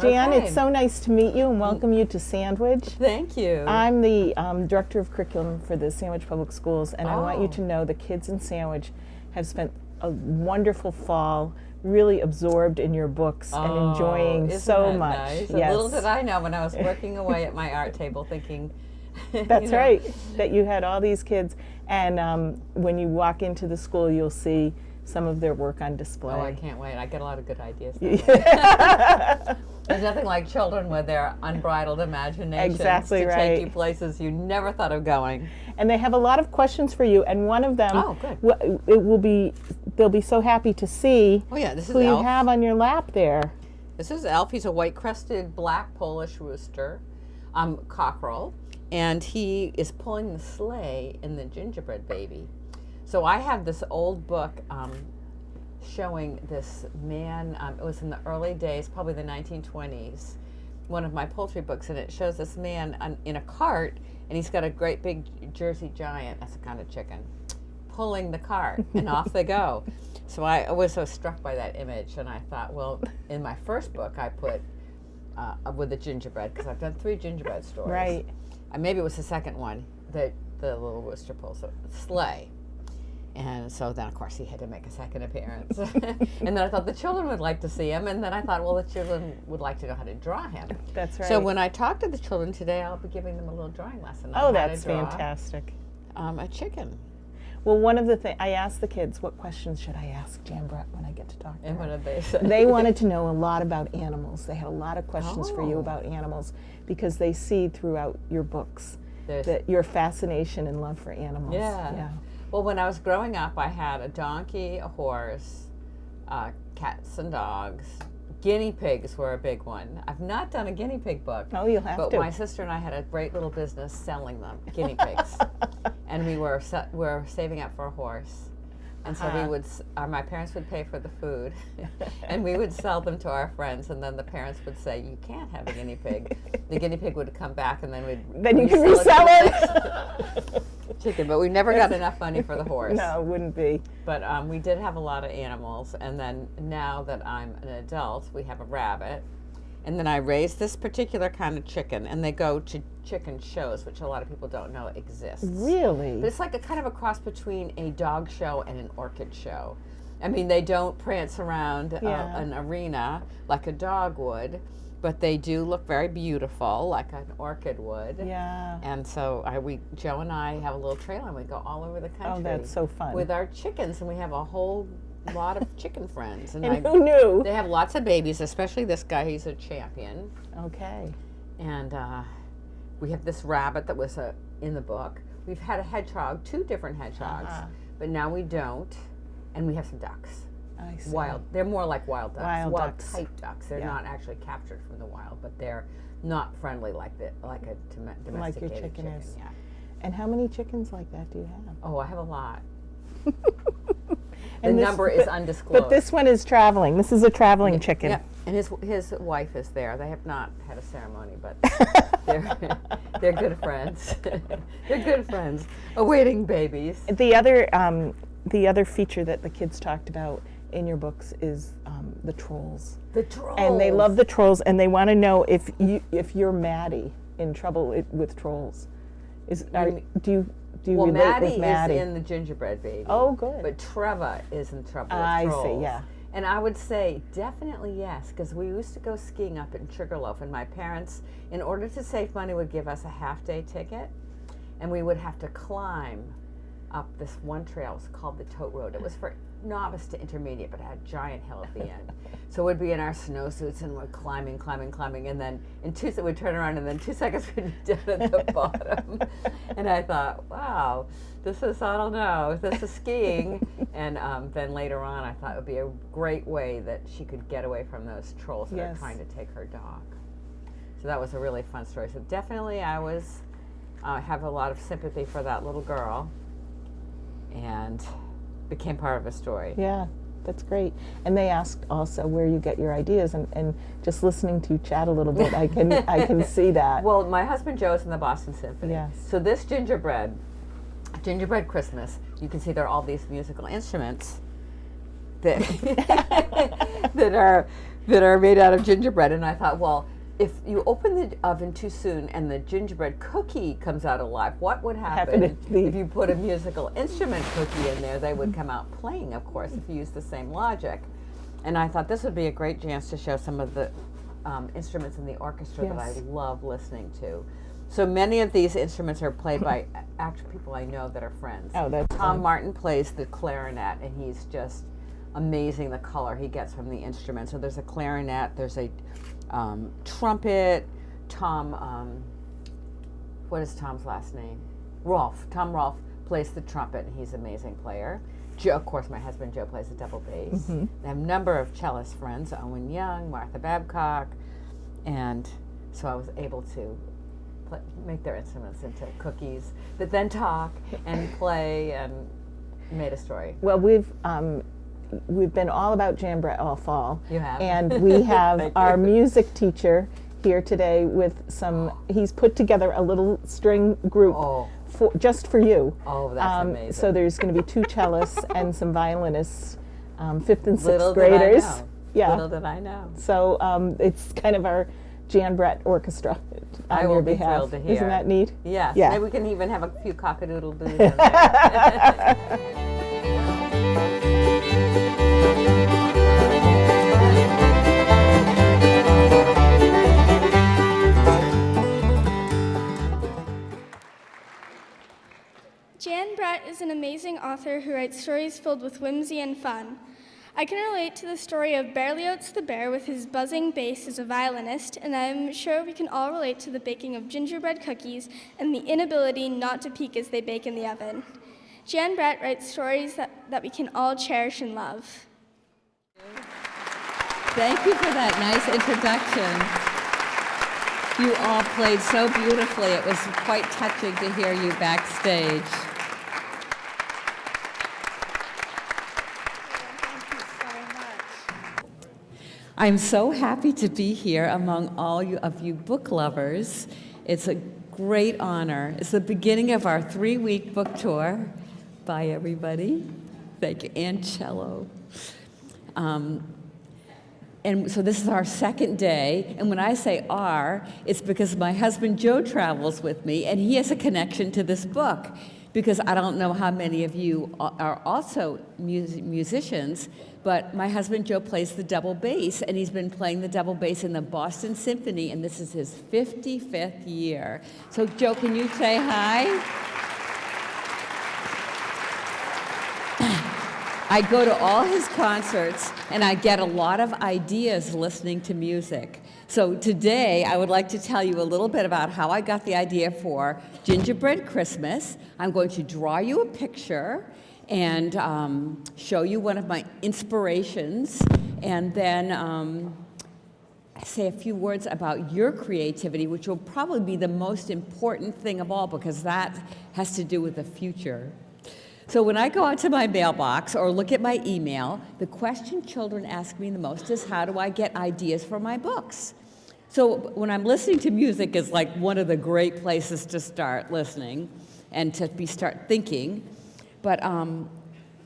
Jan, Okay. it's so nice to meet you and welcome you to Sandwich. Thank you. I'm the Director of Curriculum for the Sandwich Public Schools, and I want you Oh. to know the kids in Sandwich have spent a wonderful fall really absorbed in your books and enjoying isn't so that much. Nice? Yes. Little did I know when I was working away at my art table thinking, That's right, that you had all these kids, and when you walk into the school, you'll see some of their work on display. Oh, I can't wait. I get a lot of good ideas. There's nothing like children with their unbridled imaginations Exactly to right. take you places you never thought of going. And they have a lot of questions for you, and one of them, Oh, good. they'll be so happy to see Oh, yeah, this is who you Elf. have on your lap there. This is Elf. He's a white-crested black Polish rooster, cockerel, and he is pulling the sleigh in the gingerbread baby. So I have this old book showing this man, it was in the early days, probably the 1920s, one of my poultry books, and it shows this man in a cart, and he's got a great big Jersey Giant, that's a kind of chicken, pulling the cart, and off they go. So I was so struck by that image, and I thought, well, in my first book I put with the gingerbread, because I've done 3 gingerbread stories. Right. Maybe it was the second one that the little rooster pulls, so sleigh. And so then, of course, he had to make a second appearance. And then I thought the children would like to see him. And then I thought, well, the children would like to know how to draw him. That's right. So when I talk to the children today, I'll be giving them a little drawing lesson on Oh, how that's to draw fantastic. a chicken. Well, one of the things, I asked the kids, what questions should I ask Jan Brett when I get to talk to And her? what did they say? They wanted to know a lot about animals. They had a lot of questions for you Oh. about animals because they see throughout your books There's- that your fascination and love for animals. Yeah. Well, when I was growing up, I had a donkey, a horse, cats and dogs. Guinea pigs were a big one. I've not done a guinea pig book. Oh, you'll have But to. my sister and I had a great little business selling them, guinea pigs. And we were saving up for a horse. And so we would, my parents would pay for the food, and we would sell them to our friends, and then the parents would say, you can't have a guinea pig. The guinea pig would come back, and then Then you can resell it. Chicken, but we never got enough money for the horse. No, it wouldn't be. But we did have a lot of animals, and then now that I'm an adult, we have a rabbit, and then I raised this particular kind of chicken, and they go to chicken shows, which a lot of people don't know exists. Really? But it's like a kind of a cross between a dog show and an orchid show. I mean, they don't prance around an arena like a dog would, but they do look very beautiful, like an orchid would. Yeah. And so Joe and I have a little trailer, and we go all over the country. Oh, that's so fun. With our chickens, and we have a whole lot of chicken friends. And who knew? They have lots of babies, especially this guy. He's a champion. Okay. And we have this rabbit that was in the book. We've had a hedgehog, 2 different hedgehogs, but now we don't. And we have some ducks. I see. Wild. They're more like wild ducks. Wild ducks. type ducks. They're not actually captured from the wild, but they're not friendly like a domesticated Like your chicken is. Yeah. And how many chickens like that do you have? Oh, I have a lot. And The this- number is undisclosed. But this one is traveling. This is a traveling chicken. Yeah, and his wife is there. They have not had a ceremony, but they're good friends. They're good friends, awaiting babies. The other feature that the kids talked about in your books is the trolls. The trolls. And they love the trolls, and they want to know if you're Maddie in trouble with trolls. Do you Well, relate Maddie with Maddie? is in the gingerbread baby. Oh, good. But Trevor is in trouble with I trolls. see, yeah. And I would say definitely yes, because we used to go skiing up in Sugarloaf, and my parents, in order to save money, would give us a half-day ticket, and we would have to climb up this one trail. It was called the Tote Road. It was for novice to intermediate, but it had a giant hill at the end. So we'd be in our snowsuits, and we're climbing, and then we'd turn around, and then 2 seconds we'd be down at the bottom. And I thought, wow, this is skiing. And then later on, I thought it would be a great way that she could get away from those trolls that are trying to take her dog. So that was a really fun story. So definitely I have a lot of sympathy for that little girl, and became part of a story. Yeah, that's great. And they asked also where you get your ideas, and just listening to you chat a little bit, I can see that. Well, my husband Joe's in the Boston Symphony. Yes. So this gingerbread Christmas, you can see there are all these musical instruments. that are made out of gingerbread. And I thought, well, if you open the oven too soon and the gingerbread cookie comes out alive, what would happen if you put a musical instrument cookie in there? They would come out playing, of course, if you use the same logic. And I thought this would be a great chance to show some of the instruments in the orchestra that I love listening to. So many of these instruments are played by actual people I know that are friends. Oh, that's Tom fun. Martin plays the clarinet, and he's just amazing, the color he gets from the instrument. So there's a clarinet, there's a trumpet. What is Tom's last name? Rolfe. Tom Rolfe plays the trumpet, and he's an amazing player. Joe, of course, my husband Joe plays the double bass. I have a number of cellist friends, Owen Young, Martha Babcock, and so I was able to make their instruments into cookies that then talk and play and made a story. Well, we've been all about Jan Brett all fall. You have. And we have Thank our you. music teacher here today with he's put together a little string group just for you. Oh, that's amazing. So there's going to be 2 cellists and some violinists, 5th and 6th Little graders. did I know. Yeah. Little did I know. So it's kind of our Jan Brett orchestra on I your will be behalf. thrilled to hear. Isn't that neat? Yes. Yeah. Maybe we can even have a few cock-a-doodle-doos in there. Jan Brett is an amazing author who writes stories filled with whimsy and fun. I can relate to the story of Berlioz the bear with his buzzing bass as a violinist, and I'm sure we can all relate to the baking of gingerbread cookies and the inability not to peek as they bake in the oven. Jan Brett writes stories that we can all cherish and love. Thank you for that nice introduction. You all played so beautifully. It was quite touching to hear you backstage. I'm so happy to be here among all of you book lovers. It's a great honor. It's the beginning of our 3-week book tour. Bye, everybody. Thank you. And cello. And so this is our 2nd day, and when I say our, it's because my husband Joe travels with me, and he has a connection to this book, because I don't know how many of you are also musicians, but my husband Joe plays the double bass, and he's been playing the double bass in the Boston Symphony, and this is his 55th year. So Joe, can you say hi? I go to all his concerts, and I get a lot of ideas listening to music. So today, I would like to tell you a little bit about how I got the idea for Gingerbread Christmas. I'm going to draw you a picture and show you one of my inspirations, and then say a few words about your creativity, which will probably be the most important thing of all, because that has to do with the future. So when I go out to my mailbox or look at my email, the question children ask me the most is, how do I get ideas for my books? So when I'm listening to music is like one of the great places to start listening and to start thinking. But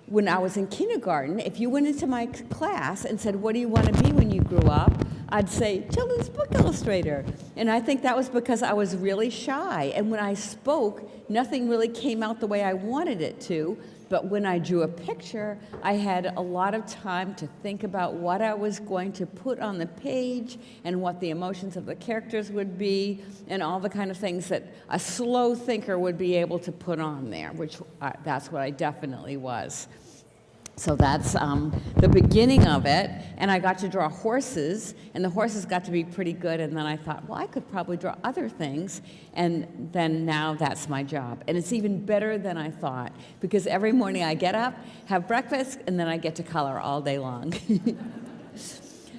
when I was in kindergarten, if you went into my class and said, what do you want to be when you grew up? I'd say, children's book illustrator. And I think that was because I was really shy. And when I spoke, nothing really came out the way I wanted it to. But when I drew a picture, I had a lot of time to think about what I was going to put on the page and what the emotions of the characters would be and all the kind of things that a slow thinker would be able to put on there, which that's what I definitely was. So that's the beginning of it, and I got to draw horses, and the horses got to be pretty good, and then I thought, well, I could probably draw other things, and then now that's my job. And it's even better than I thought, because every morning I get up, have breakfast, and then I get to color all day long.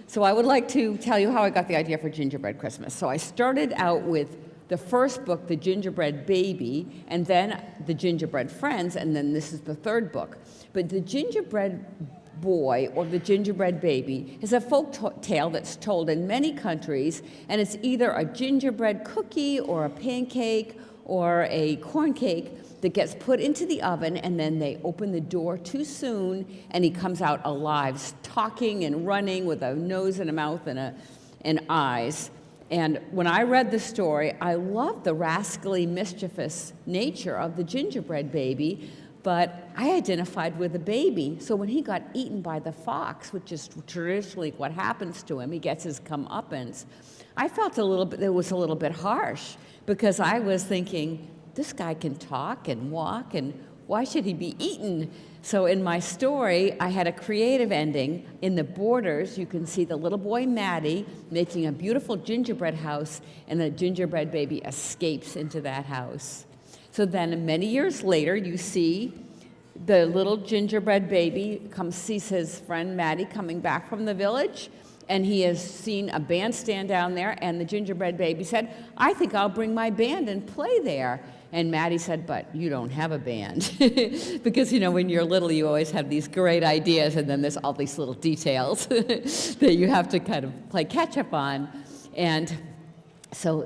So I would like to tell you how I got the idea for Gingerbread Christmas. So I started out with the first book, The Gingerbread Baby, and then The Gingerbread Friends, and then this is the 3rd book. But The Gingerbread Boy or The Gingerbread Baby is a folk tale that's told in many countries, and it's either a gingerbread cookie or a pancake or a corn cake that gets put into the oven, and then they open the door too soon, and he comes out alive, talking and running with a nose and a mouth and eyes. And when I read the story, I loved the rascally, mischievous nature of the gingerbread baby, but I identified with the baby. So when he got eaten by the fox, which is traditionally what happens to him, he gets his comeuppance, I felt it was a little bit harsh, because I was thinking, this guy can talk and walk, and why should he be eaten? So in my story, I had a creative ending. In the borders, you can see the little boy Maddie making a beautiful gingerbread house, and the gingerbread baby escapes into that house. So then many years later, you see the little gingerbread baby sees his friend Maddie coming back from the village, and he has seen a bandstand down there, and the gingerbread baby said, I think I'll bring my band and play there. And Maddie said, but you don't have a band. Because, when you're little, you always have these great ideas, and then there's all these little details that you have to kind of play catch-up on. And so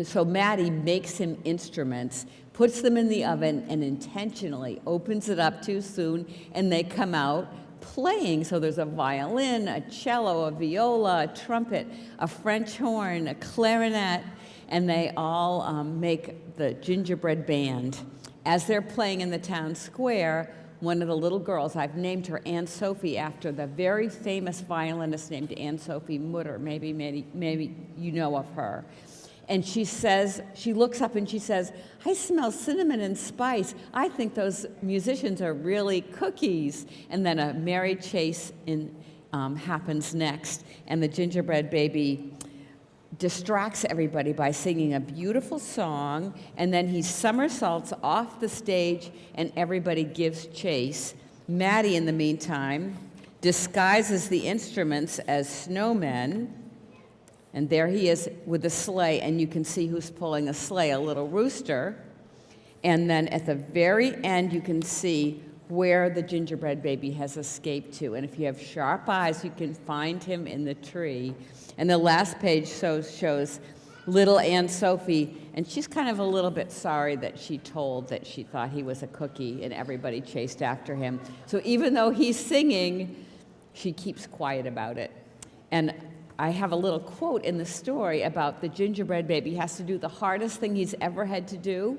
so Maddie makes him instruments, puts them in the oven, and intentionally opens it up too soon, and they come out playing. So there's a violin, a cello, a viola, a trumpet, a French horn, a clarinet, and they all make the gingerbread band. As they're playing in the town square, one of the little girls, I've named her Anne Sophie after the very famous violinist named Anne Sophie Mutter. Maybe you know of her. And she looks up and she says, I smell cinnamon and spice. I think those musicians are really cookies. And then a merry chase happens next, and the gingerbread baby distracts everybody by singing a beautiful song, and then he somersaults off the stage, and everybody gives chase. Maddie, in the meantime, disguises the instruments as snowmen, and there he is with a sleigh, and you can see who's pulling a sleigh, a little rooster. And then at the very end, you can see where the gingerbread baby has escaped to. And if you have sharp eyes, you can find him in the tree. And the last page shows little Aunt Sophie, and she's kind of a little bit sorry that she thought he was a cookie, and everybody chased after him. So even though he's singing, she keeps quiet about it. And I have a little quote in the story about the gingerbread baby has to do the hardest thing he's ever had to do,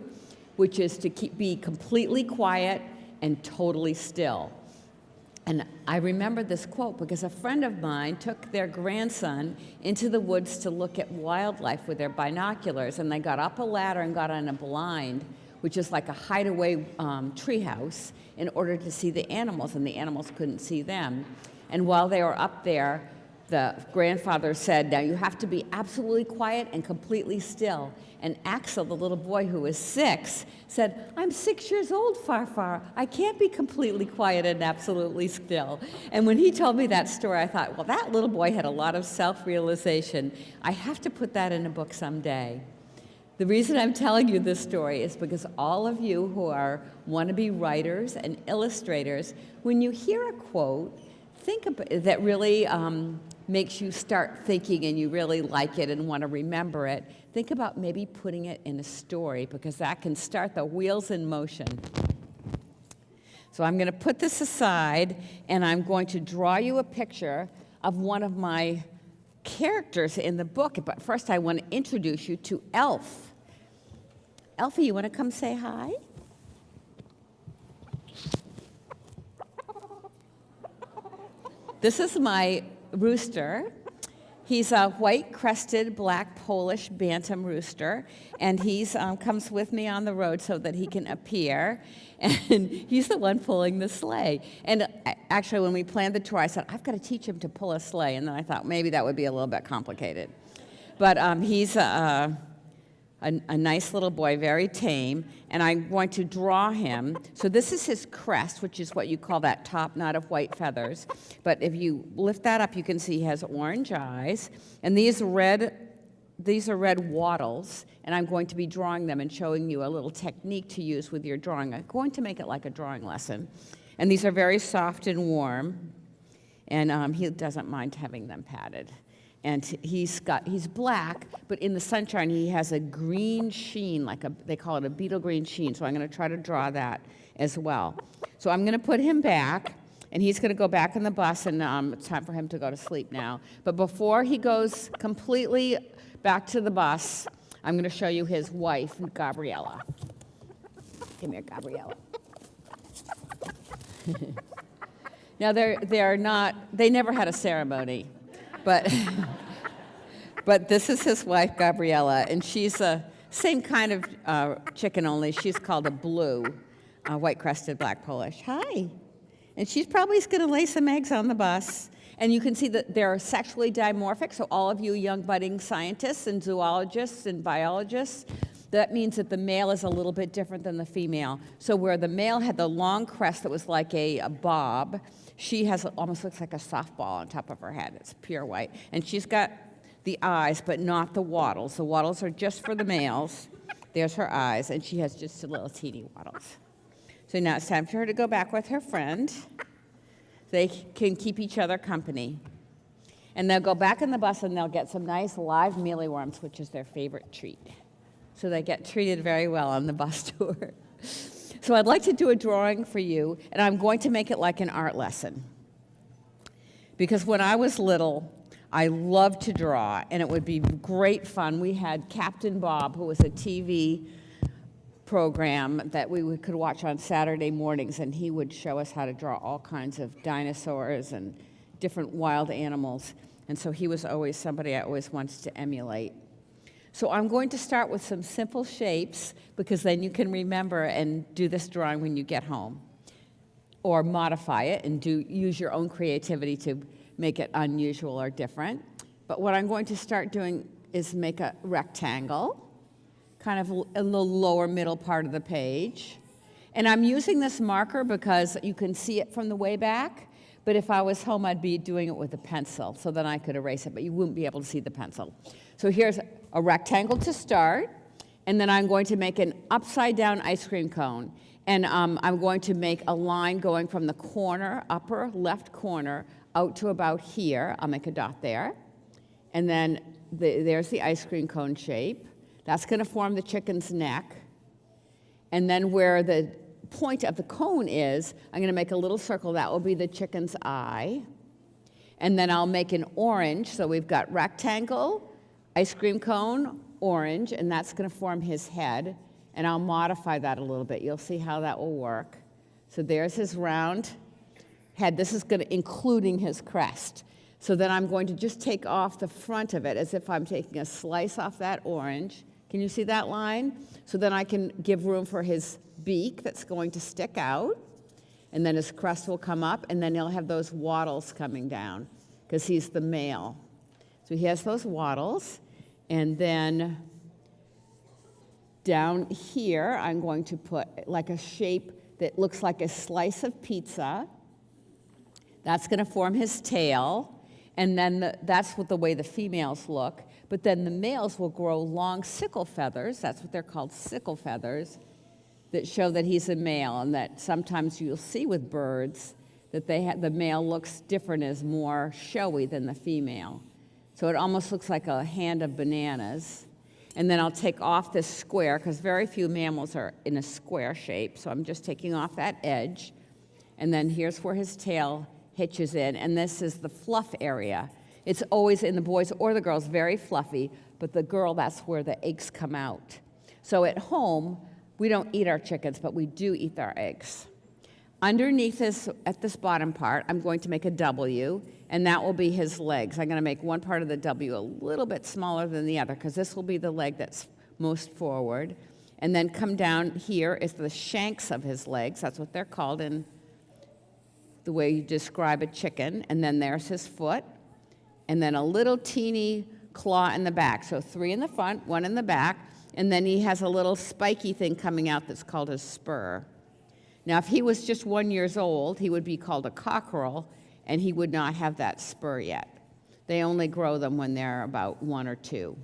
which is to be completely quiet and totally still. And I remember this quote because a friend of mine took their grandson into the woods to look at wildlife with their binoculars, and they got up a ladder and got on a blind, which is like a hideaway treehouse, in order to see the animals, and the animals couldn't see them. And while they were up there, the grandfather said, now you have to be absolutely quiet and completely still. And Axel, the little boy who was 6, said, I'm 6 years old, Farfar. I can't be completely quiet and absolutely still. And when he told me that story, I thought, well, that little boy had a lot of self-realization. I have to put that in a book someday. The reason I'm telling you this story is because all of you who are wannabe writers and illustrators, when you hear a quote, think about that really makes you start thinking and you really like it and want to remember it, think about maybe putting it in a story, because that can start the wheels in motion. So I'm going to put this aside, and I'm going to draw you a picture of one of my characters in the book. But first I want to introduce you to Elf. Elfie, you want to come say hi? This is my rooster. He's a white-crested, black Polish bantam rooster, and he comes with me on the road so that he can appear, and he's the one pulling the sleigh. And actually, when we planned the tour, I said, I've got to teach him to pull a sleigh, and then I thought maybe that would be a little bit complicated. But he's a nice little boy, very tame, and I'm going to draw him. So this is his crest, which is what you call that top knot of white feathers. But if you lift that up, you can see he has orange eyes, and these are red wattles, and I'm going to be drawing them and showing you a little technique to use with your drawing. I'm going to make it like a drawing lesson. And these are very soft and warm, and he doesn't mind having them padded. And he's black, but in the sunshine he has a green sheen, they call it a beetle green sheen. So I'm going to try to draw that as well. So I'm going to put him back, and he's going to go back in the bus, and it's time for him to go to sleep now. But before he goes completely back to the bus, I'm going to show you his wife, Gabriella. Come here, Gabriella. Now they never had a ceremony, but but this is his wife, Gabriella, and she's a same kind of chicken, only she's called a blue, white-crested black Polish. Hi. And she's probably going to lay some eggs on the bus. And you can see that they're sexually dimorphic, so all of you young budding scientists and zoologists and biologists, that means that the male is a little bit different than the female. So where the male had the long crest that was like a bob, she almost looks like a softball on top of her head. It's pure white. And she's got the eyes, but not the wattles. The wattles are just for the males. There's her eyes, and she has just a little teeny wattles. So now it's time for her to go back with her friend. They can keep each other company. And they'll go back in the bus and they'll get some nice live mealyworms, which is their favorite treat. So they get treated very well on the bus tour. So I'd like to do a drawing for you, and I'm going to make it like an art lesson. Because when I was little, I loved to draw, and it would be great fun. We had Captain Bob, who was a TV program that we could watch on Saturday mornings, and he would show us how to draw all kinds of dinosaurs and different wild animals. And so he was always somebody I always wanted to emulate. So I'm going to start with some simple shapes, because then you can remember and do this drawing when you get home. Or modify it and use your own creativity to make it unusual or different. But what I'm going to start doing is make a rectangle, kind of in the lower middle part of the page. And I'm using this marker because you can see it from the way back, but if I was home, I'd be doing it with a pencil, so then I could erase it, but you wouldn't be able to see the pencil. So here's a rectangle to start, and then I'm going to make an upside-down ice cream cone. And I'm going to make a line going from the corner, upper left corner, out to about here. I'll make a dot there. And then there's the ice cream cone shape. That's going to form the chicken's neck. And then where the point of the cone is, I'm going to make a little circle. That will be the chicken's eye. And then I'll make an orange. So we've got rectangle, ice cream cone, orange, and that's going to form his head. And I'll modify that a little bit. You'll see how that will work. So there's his round head. This is going to including his crest. So then I'm going to just take off the front of it as if I'm taking a slice off that orange. Can you see that line? So then I can give room for his beak that's going to stick out, and then his crest will come up, and then he'll have those wattles coming down because he's the male. So he has those wattles, and then down here I'm going to put like a shape that looks like a slice of pizza. That's going to form his tail, and then that's what the way the females look. But then the males will grow long sickle feathers, that's what they're called, sickle feathers, that show that he's a male, and that sometimes you'll see with birds that the male looks different, is more showy than the female. So it almost looks like a hand of bananas. And then I'll take off this square, because very few mammals are in a square shape, so I'm just taking off that edge. And then here's where his tail hitches in, and this is the fluff area. It's always in the boys or the girls very fluffy, but the girl, that's where the eggs come out. So at home, we don't eat our chickens, but we do eat our eggs. Underneath this, at this bottom part, I'm going to make a W, and that will be his legs. I'm going to make one part of the W a little bit smaller than the other, because this will be the leg that's most forward. And then come down here is the shanks of his legs. That's what they're called in the way you describe a chicken. And then there's his foot. And then a little teeny claw in the back. So 3 in the front, 1 in the back, and then he has a little spiky thing coming out that's called a spur. Now, if he was just 1 year old, he would be called a cockerel, and he would not have that spur yet. They only grow them when they're about 1 or 2.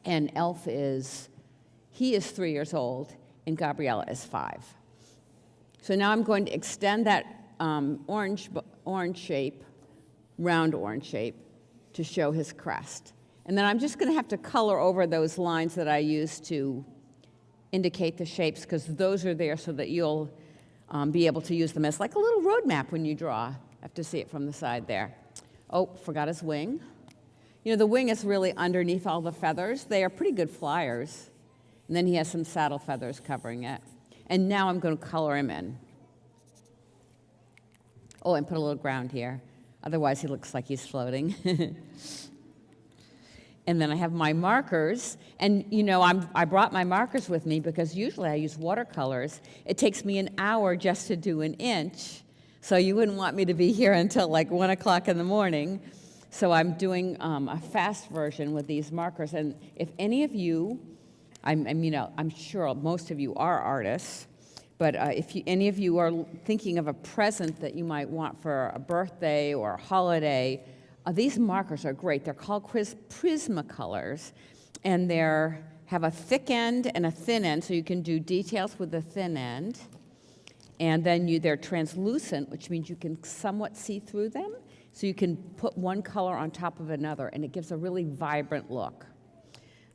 And Elf he is 3 years old, and Gabriella is 5. So now I'm going to extend that orange shape, round orange shape, to show his crest. And then I'm just going to have to color over those lines that I used to indicate the shapes, because those are there so that you'll be able to use them as like a little road map when you draw. I have to see it from the side there. Oh, forgot his wing. You know, the wing is really underneath all the feathers. They are pretty good flyers. And then he has some saddle feathers covering it. And now I'm going to color him in. Oh, and put a little ground here. Otherwise, he looks like he's floating. And then I have my markers. And, you know, I brought my markers with me because usually I use watercolors. It takes me an hour just to do an inch. So you wouldn't want me to be here until like 1 o'clock in the morning. So I'm doing a fast version with these markers. And if any of you, I'm sure most of you are artists, but if any of you are thinking of a present that you might want for a birthday or a holiday, these markers are great. They're called Prismacolors, and they have a thick end and a thin end, so you can do details with the thin end. And then they're translucent, which means you can somewhat see through them, so you can put one color on top of another, and it gives a really vibrant look.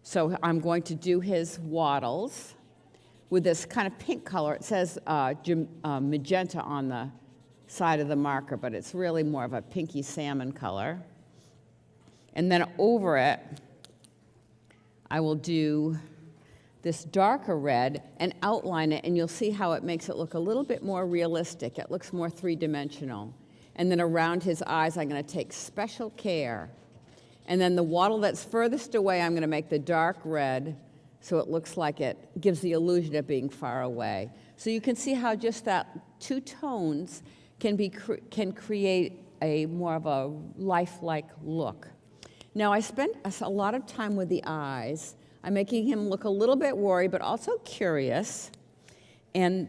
So I'm going to do his wattles with this kind of pink color. It says magenta on the side of the marker, but it's really more of a pinky salmon color. And then over it, I will do this darker red and outline it, and you'll see how it makes it look a little bit more realistic. It looks more three-dimensional. And then around his eyes, I'm going to take special care. And then the wattle that's furthest away, I'm going to make the dark red so it looks like it gives the illusion of being far away. So you can see how just that two tones can create a more of a lifelike look. Now, I spent a lot of time with the eyes. I'm making him look a little bit worried, but also curious. And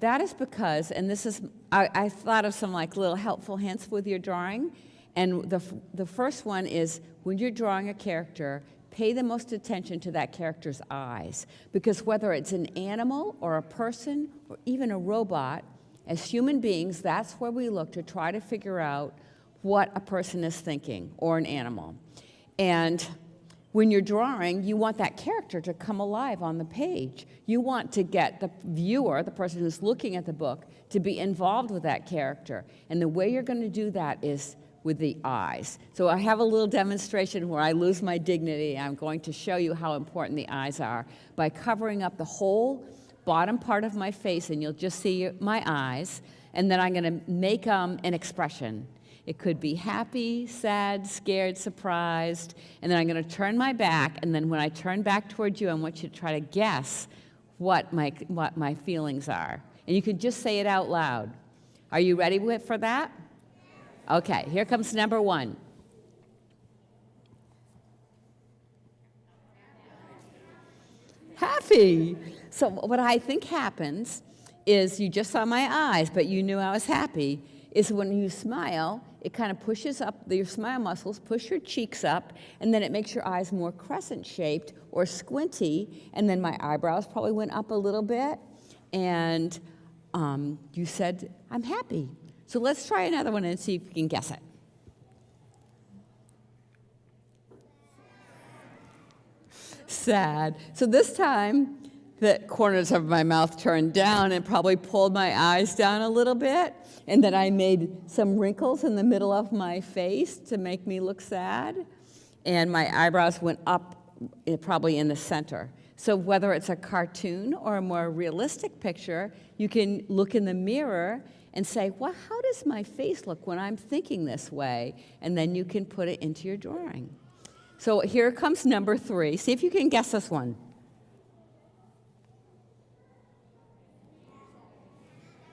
that is because, and this is, I thought of some like little helpful hints with your drawing. And the first one is, when you're drawing a character, pay the most attention to that character's eyes. Because whether it's an animal or a person or even a robot, as human beings, that's where we look to try to figure out what a person is thinking, or an animal. And when you're drawing, you want that character to come alive on the page. You want to get the viewer, the person who's looking at the book, to be involved with that character. And the way you're going to do that is with the eyes. So I have a little demonstration where I lose my dignity. I'm going to show you how important the eyes are by covering up the whole bottom part of my face, and you'll just see my eyes, and then I'm going to make an expression. It could be happy, sad, scared, surprised, and then I'm going to turn my back, and then when I turn back towards you, I want you to try to guess what my feelings are. And you can just say it out loud. Are you ready for that? Okay, here comes number one. Happy. So what I think happens is, you just saw my eyes, but you knew I was happy, is when you smile, it kind of pushes up, your smile muscles push your cheeks up, and then it makes your eyes more crescent-shaped or squinty, and then my eyebrows probably went up a little bit, and you said, I'm happy. So let's try another one and see if you can guess it. Sad. So this time, the corners of my mouth turned down and probably pulled my eyes down a little bit. And then I made some wrinkles in the middle of my face to make me look sad. And my eyebrows went up, probably in the center. So whether it's a cartoon or a more realistic picture, you can look in the mirror and say, well, how does my face look when I'm thinking this way? And then you can put it into your drawing. So here comes number 3. See if you can guess this one.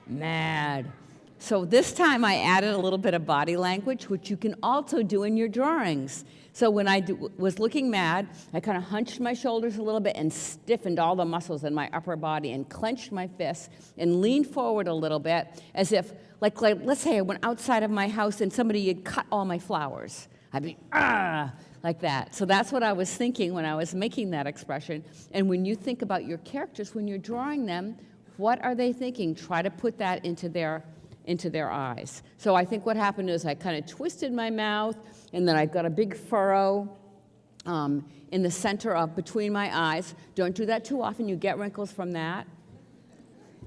Mad. So this time I added a little bit of body language, which you can also do in your drawings. So when I was looking mad, I kind of hunched my shoulders a little bit and stiffened all the muscles in my upper body and clenched my fists and leaned forward a little bit, as if, like let's say I went outside of my house and somebody had cut all my flowers. I'd be, like that. So that's what I was thinking when I was making that expression. And when you think about your characters, when you're drawing them, what are they thinking? Try to put that into their into their eyes. So I think what happened is I kind of twisted my mouth, and then I got a big furrow in the center of between my eyes. Don't do that too often. You get wrinkles from that.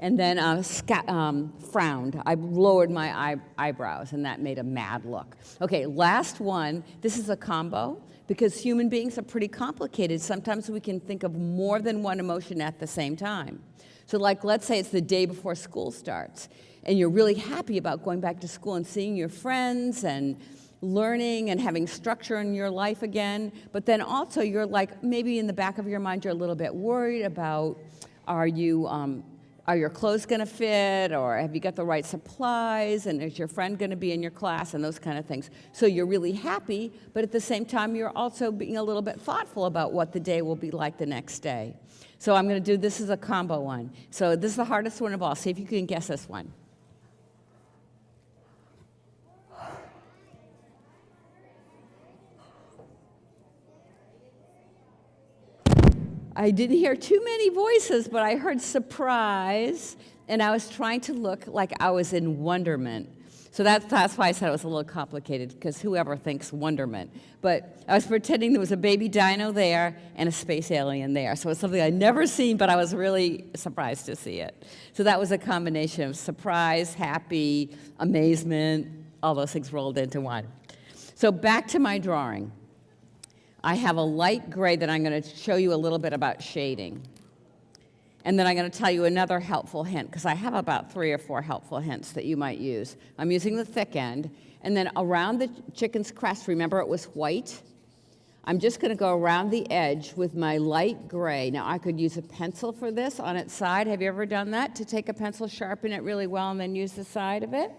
And then frowned. I lowered my eyebrows, and that made a mad look. Okay, last one. This is a combo, because human beings are pretty complicated. Sometimes we can think of more than one emotion at the same time. So like, let's say it's the day before school starts, and you're really happy about going back to school and seeing your friends and learning and having structure in your life again. But then also you're like, maybe in the back of your mind, you're a little bit worried about, are your clothes going to fit, or have you got the right supplies, and is your friend going to be in your class, and those kind of things. So you're really happy, but at the same time, you're also being a little bit thoughtful about what the day will be like the next day. So I'm going to do this as a combo one. So this is the hardest one of all. See if you can guess this one. I didn't hear too many voices, but I heard surprise, and I was trying to look like I was in wonderment. So that's why I said it was a little complicated, because whoever thinks wonderment. But I was pretending there was a baby dino there and a space alien there. So it's something I'd never seen, but I was really surprised to see it. So that was a combination of surprise, happy, amazement, all those things rolled into one. So back to my drawing. I have a light gray that I'm going to show you a little bit about shading. And then I'm going to tell you another helpful hint, because I have about 3 or 4 helpful hints that you might use. I'm using the thick end. And then around the chicken's crest, remember it was white? I'm just going to go around the edge with my light gray. Now, I could use a pencil for this on its side. Have you ever done that? To take a pencil, sharpen it really well, and then use the side of it?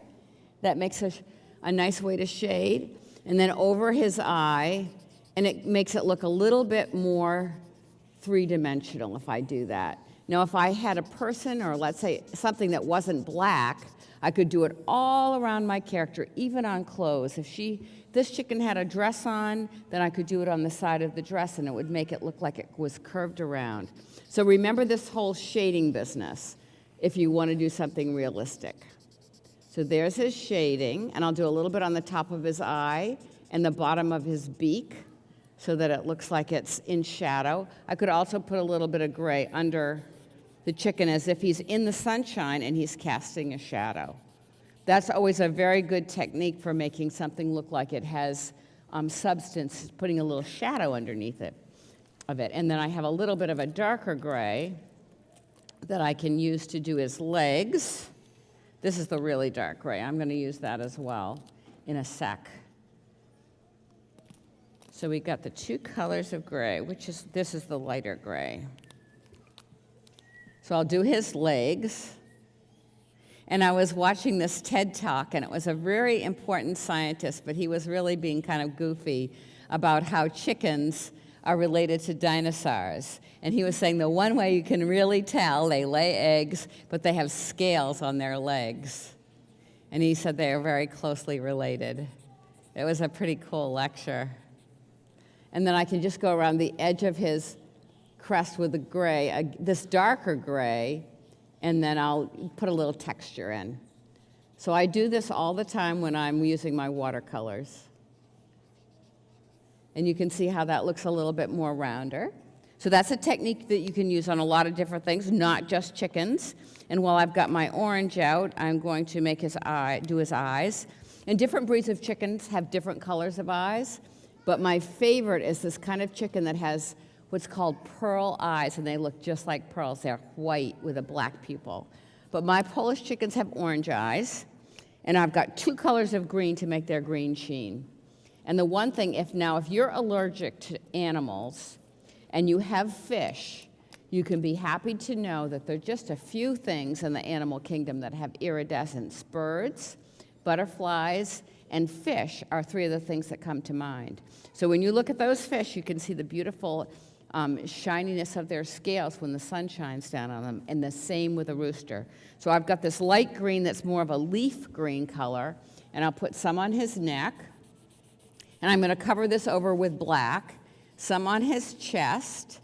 That makes a nice way to shade. And then over his eye, and it makes it look a little bit more three-dimensional if I do that. Now, if I had a person, or let's say something that wasn't black, I could do it all around my character, even on clothes. If this chicken had a dress on, then I could do it on the side of the dress, and it would make it look like it was curved around. So remember this whole shading business if you want to do something realistic. So there's his shading, and I'll do a little bit on the top of his eye and the bottom of his beak, so that it looks like it's in shadow. I could also put a little bit of gray under the chicken as if he's in the sunshine and he's casting a shadow. That's always a very good technique for making something look like it has substance, putting a little shadow underneath it. And then I have a little bit of a darker gray that I can use to do his legs. This is the really dark gray. I'm going to use that as well in a sec. So we got the 2 colors of gray, this is the lighter gray. So I'll do his legs. And I was watching this TED Talk, and it was a very important scientist, but he was really being kind of goofy about how chickens are related to dinosaurs. And he was saying the one way you can really tell, they lay eggs, but they have scales on their legs. And he said they are very closely related. It was a pretty cool lecture. And then I can just go around the edge of his crest with the gray, this darker gray, and then I'll put a little texture in. So I do this all the time when I'm using my watercolors. And you can see how that looks a little bit more rounder. So that's a technique that you can use on a lot of different things, not just chickens. And while I've got my orange out, I'm going to make do his eyes. And different breeds of chickens have different colors of eyes. But my favorite is this kind of chicken that has what's called pearl eyes, and they look just like pearls. They're white with a black pupil. But my Polish chickens have orange eyes, and I've got 2 colors of green to make their green sheen. And the one thing, if you're allergic to animals and you have fish, you can be happy to know that there are just a few things in the animal kingdom that have iridescence. Birds, butterflies, and fish are 3 of the things that come to mind. So when you look at those fish, you can see the beautiful shininess of their scales when the sun shines down on them, and the same with a rooster. So I've got this light green that's more of a leaf green color, and I'll put some on his neck, and I'm going to cover this over with black, some on his chest,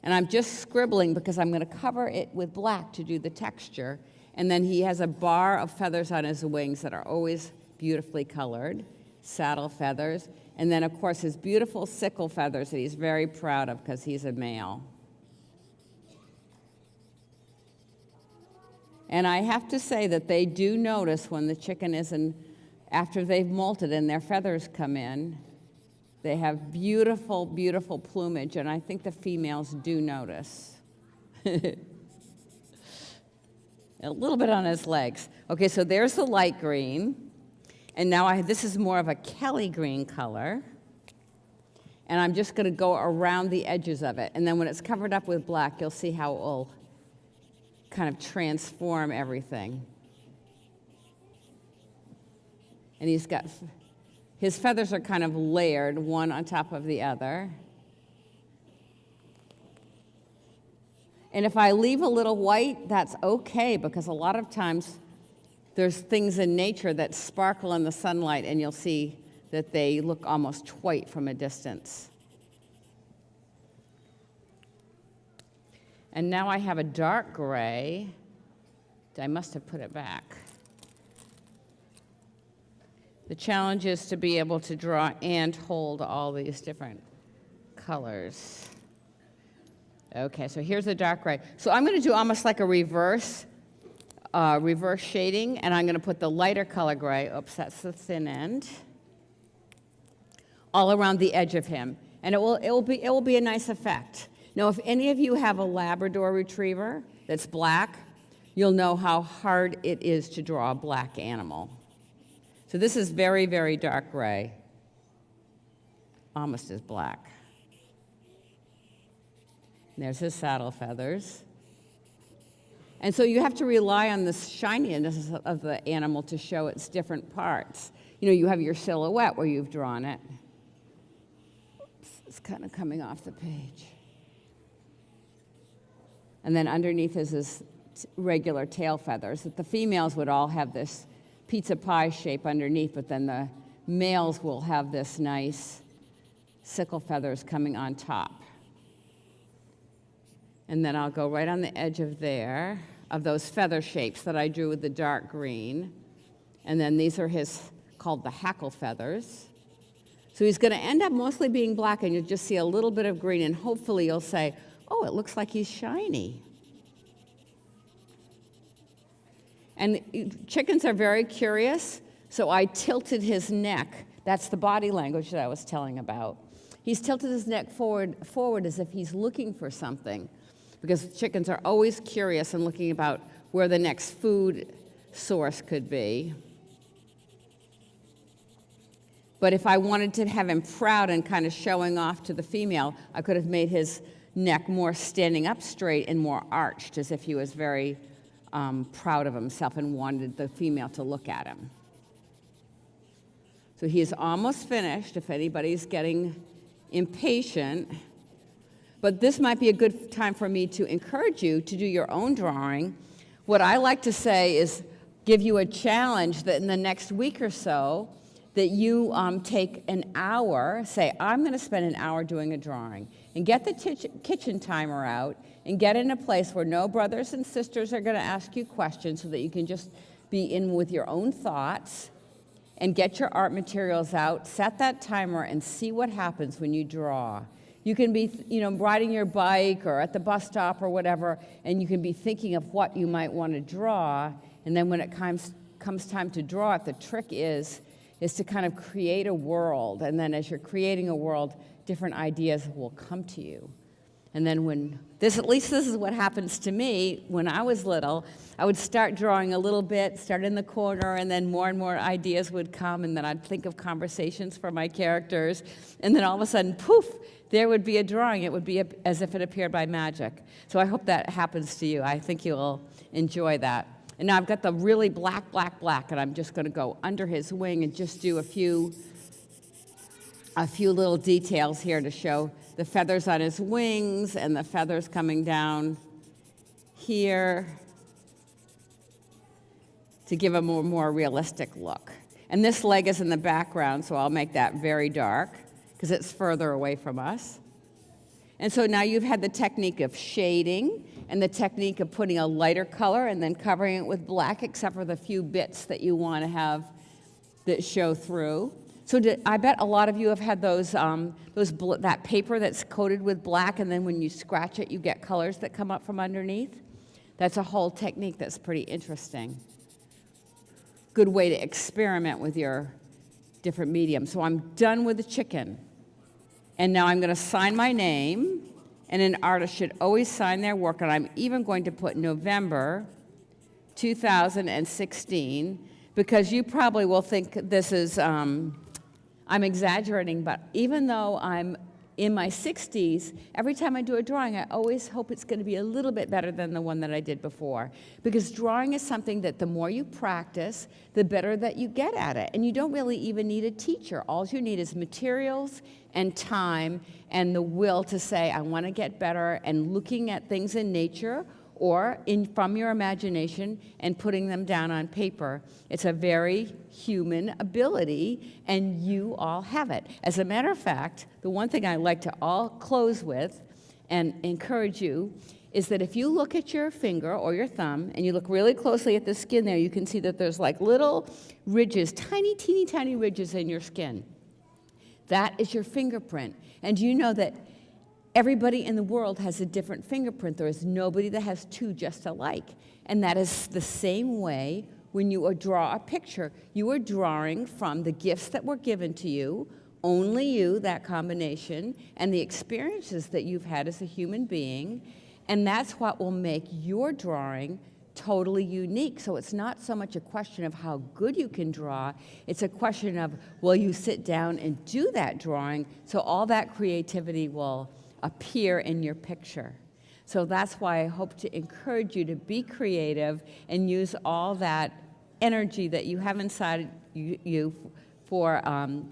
and I'm just scribbling because I'm going to cover it with black to do the texture, And then he has a bar of feathers on his wings that are always beautifully colored, saddle feathers. And then, of course, his beautiful sickle feathers that he's very proud of because he's a male. And I have to say that they do notice when the chicken isn't, after they've molted and their feathers come in, they have beautiful, beautiful plumage, and I think the females do notice. A little bit on his legs. Okay, so there's the light green, and now this is more of a Kelly green color, and I'm just gonna go around the edges of it, and then when it's covered up with black, you'll see how it will kind of transform everything. And he's got, his feathers are kind of layered, one on top of the other. And if I leave a little white, that's okay, because a lot of times there's things in nature that sparkle in the sunlight, and you'll see that they look almost white from a distance. And now I have a dark gray. I must have put it back. The challenge is to be able to draw and hold all these different colors. Okay, so here's the dark gray. So I'm going to do almost like a reverse shading, and I'm going to put the lighter color gray, oops, that's the thin end, all around the edge of him. And it will be a nice effect. Now, if any of you have a Labrador Retriever that's black, you'll know how hard it is to draw a black animal. So this is very, very dark gray, almost as black. And there's his saddle feathers. And so you have to rely on the shininess of the animal to show its different parts. You know, you have your silhouette where you've drawn it. Oops, it's kind of coming off the page. And then underneath is his regular tail feathers. That the females would all have this pizza pie shape underneath, but then the males will have this nice sickle feathers coming on top. And then I'll go right on the edge of there, of those feather shapes that I drew with the dark green. And then these are his, called the hackle feathers. So he's going to end up mostly being black, and you'll just see a little bit of green, and hopefully you'll say, oh, it looks like he's shiny. And chickens are very curious, so I tilted his neck. That's the body language that I was telling about. He's tilted his neck forward as if he's looking for something, because chickens are always curious and looking about where the next food source could be. But if I wanted to have him proud and kind of showing off to the female, I could have made his neck more standing up straight and more arched, as if he was very proud of himself and wanted the female to look at him. So he is almost finished, if anybody's getting impatient. But this might be a good time for me to encourage you to do your own drawing. What I like to say is give you a challenge that in the next week or so, that you take an hour, say, I'm going to spend an hour doing a drawing, and get the kitchen timer out, and get in a place where no brothers and sisters are going to ask you questions, so that you can just be in with your own thoughts, and get your art materials out, set that timer, and see what happens when you draw. You can be, riding your bike or at the bus stop or whatever, and you can be thinking of what you might want to draw, and then when it comes time to draw it, the trick is to kind of create a world, and then as you're creating a world, different ideas will come to you. And then at least this is what happens to me when I was little, I would start drawing a little bit, start in the corner, and then more and more ideas would come, and then I'd think of conversations for my characters, and then all of a sudden, poof, there would be a drawing. It would be as if it appeared by magic. So I hope that happens to you. I think you'll enjoy that. And now I've got the really black, and I'm just going to go under his wing and just do a few little details here to show the feathers on his wings and the feathers coming down here to give him a more realistic look. And this leg is in the background, so I'll make that very dark because it's further away from us. And so now you've had the technique of shading and the technique of putting a lighter color and then covering it with black, except for the few bits that you want to have that show through. So I bet a lot of you have had that paper that's coated with black, and then when you scratch it, you get colors that come up from underneath. That's a whole technique that's pretty interesting. Good way to experiment with your different mediums. So I'm done with the chicken. And now I'm going to sign my name, and an artist should always sign their work, and I'm even going to put November 2016, because you probably will think this is, I'm exaggerating, but even though I'm in my 60s, every time I do a drawing, I always hope it's going to be a little bit better than the one that I did before. Because drawing is something that the more you practice, the better that you get at it. And you don't really even need a teacher. All you need is materials and time and the will to say, I want to get better, and looking at things in nature or from your imagination and putting them down on paper. It's a very human ability, and you all have it. As a matter of fact, the one thing I like to all close with and encourage you is that if you look at your finger or your thumb and you look really closely at the skin there, you can see that there's like little ridges, tiny, teeny, tiny ridges in your skin. That is your fingerprint. And you know that everybody in the world has a different fingerprint. There is nobody that has two just alike. And that is the same way when you draw a picture. You are drawing from the gifts that were given to you, only you, that combination, and the experiences that you've had as a human being. And that's what will make your drawing totally unique. So it's not so much a question of how good you can draw, it's a question of, will you sit down and do that drawing so all that creativity will appear in your picture. So that's why I hope to encourage you to be creative and use all that energy that you have inside you for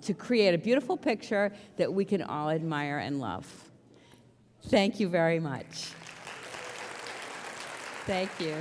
to create a beautiful picture that we can all admire and love. Thank you very much. Thank you.